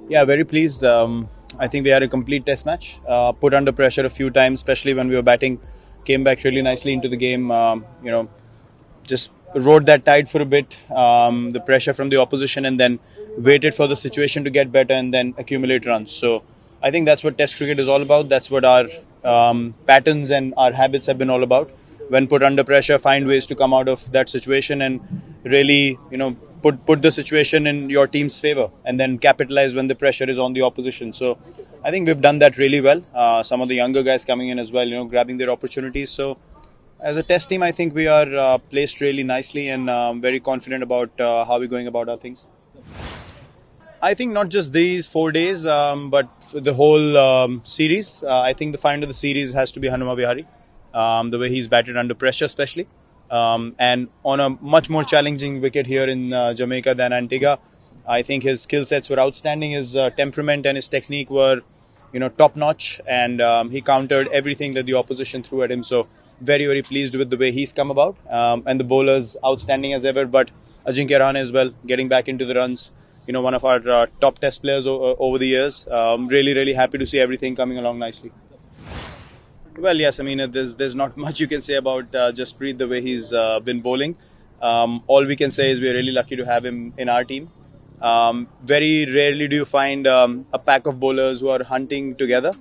Yeah, very pleased. I think we had a complete test match. Put under pressure a few times, especially when we were batting. Came back really nicely into the game. Just rode that tide for a bit, the pressure from the opposition, and then waited for the situation to get better and then accumulate runs. So I think that's what Test cricket is all about. That's what our patterns and our habits have been all about. When put under pressure, find ways to come out of that situation and really, put the situation in your team's favor, and then capitalize when the pressure is on the opposition. So I think we've done that really well. Some of the younger guys coming in as well, grabbing their opportunities. So as a test team, I think we are placed really nicely and very confident about how we're going about our things. I think not just these 4 days, but for the whole series. I think the find of the series has to be Hanuma Vihari. The way he's batted under pressure, especially. And on a much more challenging wicket here in Jamaica than Antigua. I think his skill sets were outstanding. His temperament and his technique were, top notch, and he countered everything that the opposition threw at him. So very, very pleased with the way he's come about. And the bowlers outstanding as ever, but Ajinkya Rahane as well, getting back into the runs. One of our top test players over the years. Really, really happy to see everything coming along nicely. Well, yes, I mean, there's not much you can say about Jasprit, the way he's been bowling. All we can say is we're really lucky to have him in our team. Very rarely do you find a pack of bowlers who are hunting together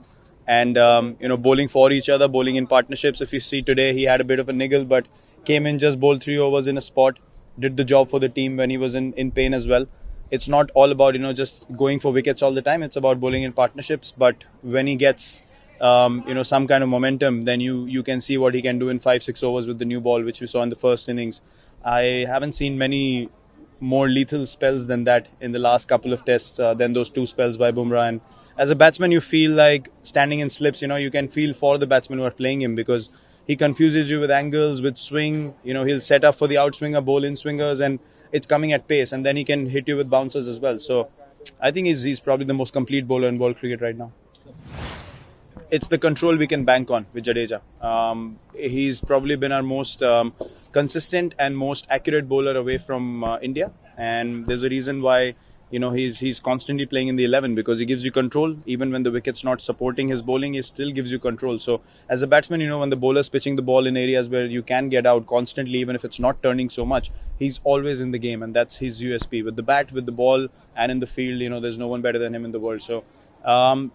and bowling for each other, bowling in partnerships. If you see today, he had a bit of a niggle, but came in, just bowled 3 overs in a spot, did the job for the team when he was in pain as well. It's not all about just going for wickets all the time. It's about bowling in partnerships. But when he gets some kind of momentum, then you can see what he can do in 5-6 overs with the new ball, which we saw in the first innings. I haven't seen many more lethal spells than that in the last couple of tests than those two spells by Bumrah. And as a batsman, you feel like standing in slips. You can feel for the batsmen who are playing him, because he confuses you with angles, with swing. He'll set up for the outswinger, bowl in swingers, and it's coming at pace, and then he can hit you with bouncers as well. So I think he's probably the most complete bowler in world cricket right now. It's the control we can bank on with Jadeja. He's probably been our most consistent and most accurate bowler away from India, and there's a reason why he's constantly playing in the 11, because he gives you control. Even when the wicket's not supporting his bowling, he still gives you control. So as a batsman, when the bowler's pitching the ball in areas where you can get out constantly, even if it's not turning so much, he's always in the game, and that's his USP. With the bat, with the ball, and in the field, there's no one better than him in the world. So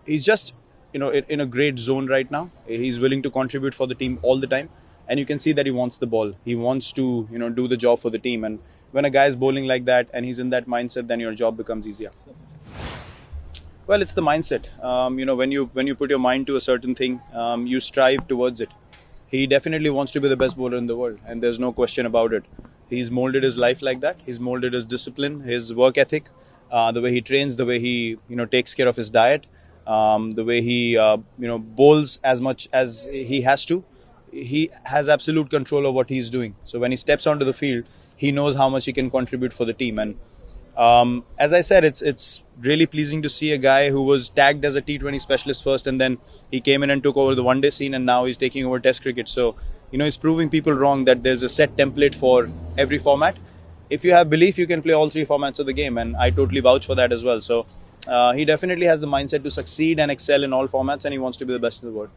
he's just in a great zone right now. He's willing to contribute for the team all the time, and you can see that he wants the ball. He wants to do the job for the team. And when a guy is bowling like that and he's in that mindset, then your job becomes easier. Well, it's the mindset. When you put your mind to a certain thing, you strive towards it. He definitely wants to be the best bowler in the world, and there's no question about it. He's molded his life like that. He's molded his discipline, his work ethic, the way he trains, the way he takes care of his diet, the way he bowls as much as he has to. He has absolute control of what he's doing. So when he steps onto the field, he knows how much he can contribute for the team. And as I said, it's really pleasing to see a guy who was tagged as a T20 specialist first, and then he came in and took over the one-day scene, and now he's taking over Test cricket. So he's proving people wrong that there's a set template for every format. If you have belief, you can play all three formats of the game, and I totally vouch for that as well. So he definitely has the mindset to succeed and excel in all formats, and he wants to be the best in the world.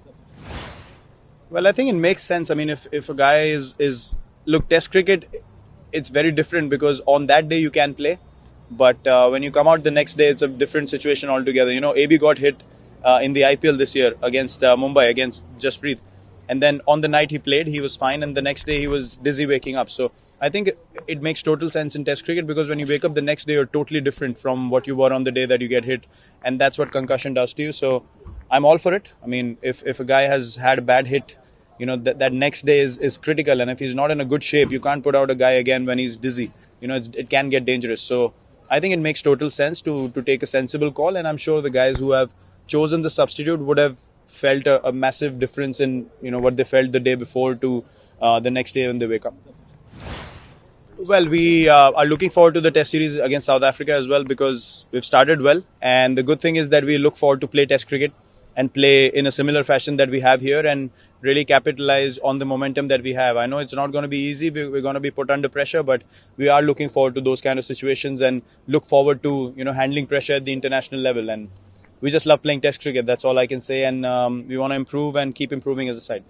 Well, I think it makes sense. I mean, if a guy is look, Test cricket, it's very different, because on that day you can play, but when you come out the next day, it's a different situation altogether. AB got hit in the IPL this year against Mumbai, against Jasprit, and then on the night he played, he was fine, and the next day he was dizzy waking up. So I think it makes total sense in Test cricket, because when you wake up the next day, you're totally different from what you were on the day that you get hit, and that's what concussion does to you. So I'm all for it. I mean, if a guy has had a bad hit, that next day is critical, and if he's not in a good shape, you can't put out a guy again when he's dizzy. It can get dangerous. So I think it makes total sense to take a sensible call, and I'm sure the guys who have chosen the substitute would have felt a massive difference in what they felt the day before to the next day when they wake up. Well, we are looking forward to the Test series against South Africa as well, because we've started well, and the good thing is that we look forward to play Test cricket and play in a similar fashion that we have here, and really capitalize on the momentum that we have. I know it's not going to be easy. We're going to be put under pressure, but we are looking forward to those kind of situations and look forward to handling pressure at the international level. And we just love playing Test cricket. That's all I can say. And we want to improve and keep improving as a side.